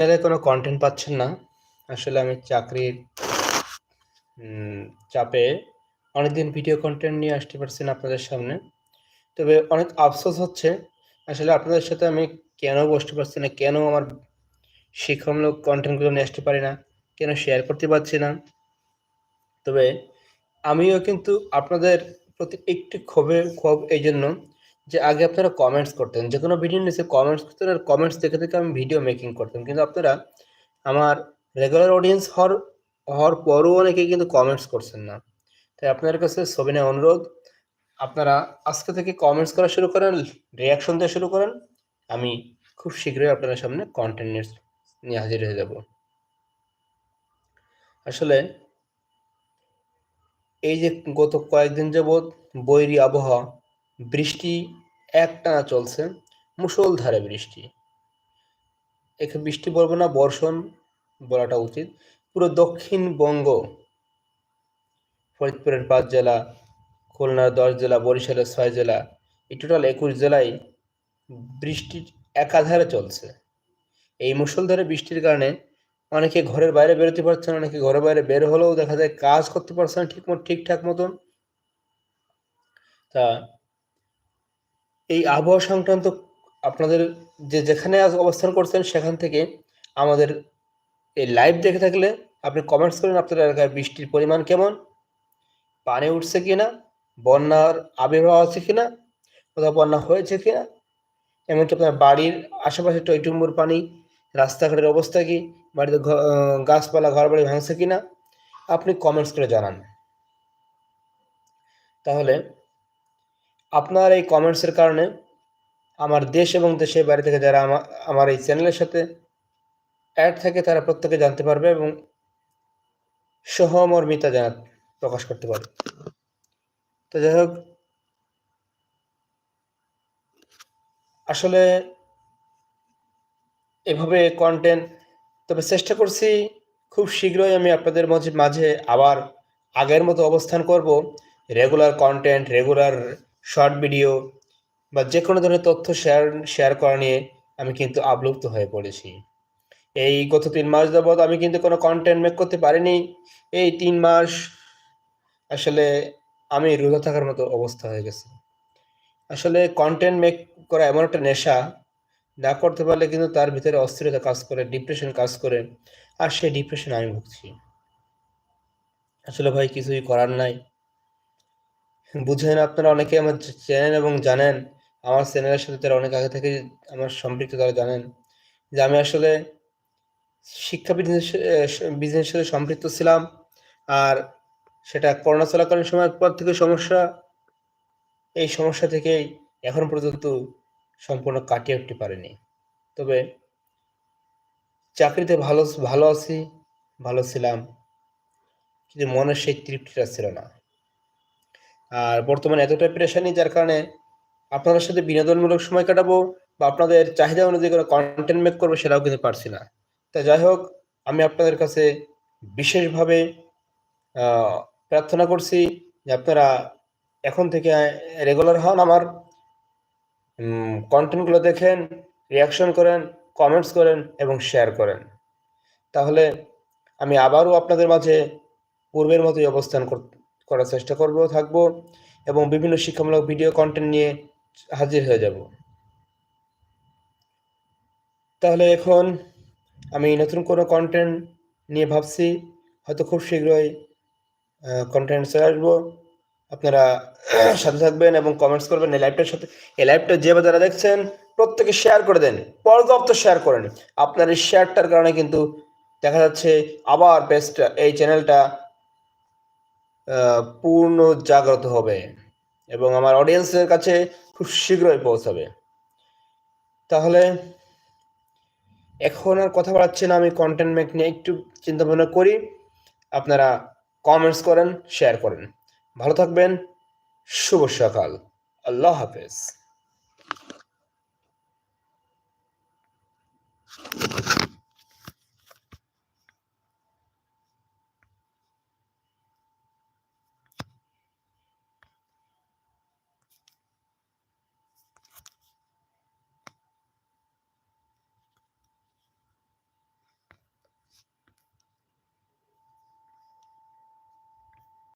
চ্যানেলে কোনো কন্টেন্ট পাচ্ছেন না। আসলে আমি চাকরির চাপে অনেকদিন ভিডিও কন্টেন্ট নিয়ে আসতে পারছি না আপনাদের সামনে। তবে অনেক আফসোস হচ্ছে, আসলে আপনাদের সাথে আমি কেন বসতে পারছি না, কেন আমার শিক্ষামূলক কন্টেন্টগুলো নিয়ে আসতে পারি না, কেন শেয়ার করতে পারছি না। তবে আমিও কিন্তু আপনাদের প্রতি একটু ক্ষোভ এই জন্য যে আগে আপনারা কমেন্টস করতেন, যে কোনো ভিডিও নিচে কমেন্টস করতেন, আর কমেন্টস দেখে দেখে আমি ভিডিও মেকিং করতাম। কিন্তু আপনারা আমার রেগুলার অডিয়েন্স হওয়ার পরও অনেকেই কিন্তু কমেন্টস করছেন না। তাই আপনাদের কাছে সবিনয় অনুরোধ, আপনারা আজকে থেকে কমেন্টস করা শুরু করেন, রিয়াকশন দেওয়া শুরু করেন। আমি খুব শীঘ্রই আপনাদের সামনে কন্টেন্ট নিয়ে হাজির হয়ে যাব। আসলে এই যে গত কয়েকদিন যাবৎ বৈরী আবহাওয়া, বৃষ্টি একটানা চলছে, মুষলধারে বৃষ্টি। একে বৃষ্টি বলবো না, বর্ষণ বলাটা উচিত। পুরো দক্ষিণবঙ্গ, ফরিদপুরের ৫ জেলা, খুলনার ১০ জেলা, বরিশালের ৬ জেলা, এই টোটাল ২১ জেলায় বৃষ্টির একাধারে চলছে। এই মুষলধারে বৃষ্টির কারণে অনেকে ঘরের বাইরে বেরোতে পারছে না, অনেকে ঘরের বাইরে বের হলেও দেখা যায় কাজ করতে পারছে না ঠিকঠাক মতন। তা এই আবহাওয়া সংক্রান্ত আপনাদের যেখানে আজ অবস্থান করছেন সেখান থেকে আমাদের এই লাইভ দেখে থাকলে আপনি কমেন্টস করেন আপনাদের এলাকায় বৃষ্টির পরিমাণ কেমন, পানি উঠছে কিনা, বন্যার আবির্ভাব আছে কিনা, কোথাও বন্যা হয়েছে কিনা, এমনকি আপনার বাড়ির আশেপাশে টইটুম্বুর পানি, রাস্তাঘাটের অবস্থা কি, বাড়িতে গাছপালা ঘরবাড়ি ভাঙছে কিনা, আপনি কমেন্টস করে জানান। তাহলে আপনার এই কমেন্টসের কারণে আমার দেশ এবং দেশের বাইরে থেকে যারা আমার এই চ্যানেলের সাথে অ্যাড থাকে তারা প্রত্যেকে জানতে পারবে এবং সহমর্মিতা প্রকাশ করতে পারবে। তো যাই হোক, আসলে এভাবে কন্টেন্ট, তবে চেষ্টা করছি খুব শীঘ্রই আমি আপনাদের মাঝে আবার আগের মতো অবস্থান করব। Regular content, regular short video বা যে কোনো ধরনের তথ্য শেয়ার করা নিয়ে আমি কিন্তু আপ্লুত হয়ে পড়েছি। এই গত ৩ মাস যাবৎ আমি কিন্তু কোনো কন্টেন্ট মেক করতে পারিনি। এই ৩ মাস আসলে আমি রোজা থাকার মতো অবস্থা হয়ে গেছে। আসলে কন্টেন্ট মেক করা এমন একটা নেশা, না করতে পারলে কিন্তু তার ভিতরে অস্থিরতা কাজ করে, ডিপ্রেশন কাজ করে, আর সেই ডিপ্রেশন আমি ভুগছি। আসলে ভাই কিছুই করার নাই। বুঝেন, আপনারা অনেকে আমার চেনেন এবং জানেন, আমার চ্যানেলের সাথে তারা অনেক আগে থেকে আমার সম্পৃক্ত, তারা জানেন যে আমি আসলে শিক্ষা বিজনেসের সাথে সম্পৃক্ত ছিলাম। আর সেটা করোনা চলাকালীন সময়ের পর থেকে এই সমস্যা থেকেই এখন পর্যন্ত সম্পূর্ণ কাটিয়ে উঠতে পারিনি। তবে চাকরিতে ভালো ভালো আছি, ভালো ছিলাম, কিন্তু মনের সেই তৃপ্তিটা ছিল না। আর বর্তমানে এতটাই পেরেশানি, যার কারণে আপনাদের সাথে বিনোদনমূলক সময় কাটাবো বা আপনাদের চাহিদা অনুযায়ী কোনো কন্টেন্ট মেক করবো সেটাও কিন্তু পারছি না। তা যাই হোক, আমি আপনাদের কাছে বিশেষভাবে প্রার্থনা করছি যে আপনারা এখন থেকে রেগুলার হন, আমার কন্টেন্টগুলো দেখেন, রিয়াকশন করেন, কমেন্টস করেন এবং শেয়ার করেন। তাহলে আমি আবারও আপনাদের মাঝে পূর্বের মতোই অবস্থান করার চেষ্টা থাকবো এবং বিভিন্ন শিক্ষামূলক ভিডিও কন্টেন্ট নিয়ে হাজির হয়ে যাব। তাহলে এখন আমি নতুন কোনো কন্টেন্ট নিয়ে ভাবছি, হয়তো খুব শীঘ্রই কন্টেন্ট চলে আসবো। আপনারা সাথে থাকবেন এবং কমেন্টস করবেন এই লাইভটা যে বা যারা দেখছেন প্রত্যেকে শেয়ার করে দেন, পর্যাপ্ত শেয়ার করেন। আপনার এই শেয়ারটার কারণে কিন্তু দেখা যাচ্ছে আবার পেজটা, এই চ্যানেলটা পূর্ণ জাগ্রত হবে এবং আমার অডিয়েন্সের কাছে খুব শীঘ্রই পৌঁছাবে। তাহলে এখন আর কথা বাড়াচ্ছি না, আমি কন্টেন্ট মেক নিয়ে একটু চিন্তা ভাবনা করি। আপনারা কমেন্টস করেন, শেয়ার করেন। ভালো থাকবেন। শুভ সকাল। আল্লাহ হাফেজ।